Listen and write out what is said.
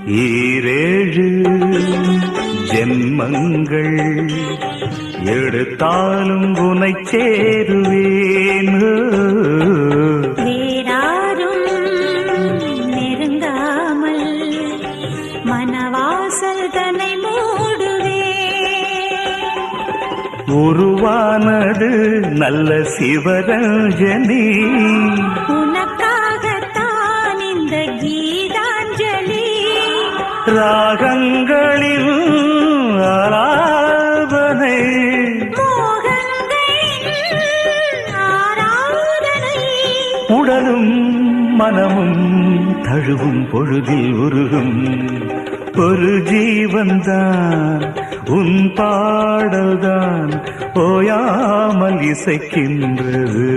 ஈரேழு ஜென்மங்கள் எடுத்தாலும் உனை சேருவேன். வேறாரும் நெருங்காமல் மனவாசல் தன்னை மூடுவே. உருவானது நல்ல சிவரஞ்சனி, உனக்காகத்தான் இந்த கீதாஞ்சலி. ராகங்களில் ஆராதனை, உடலும் மனமும் தழுவும் பொழுதில் உருகும் ஒரு ஜீவன்தான் உன் பாடல்தான் ஓயாமல் இசைக்கின்றது.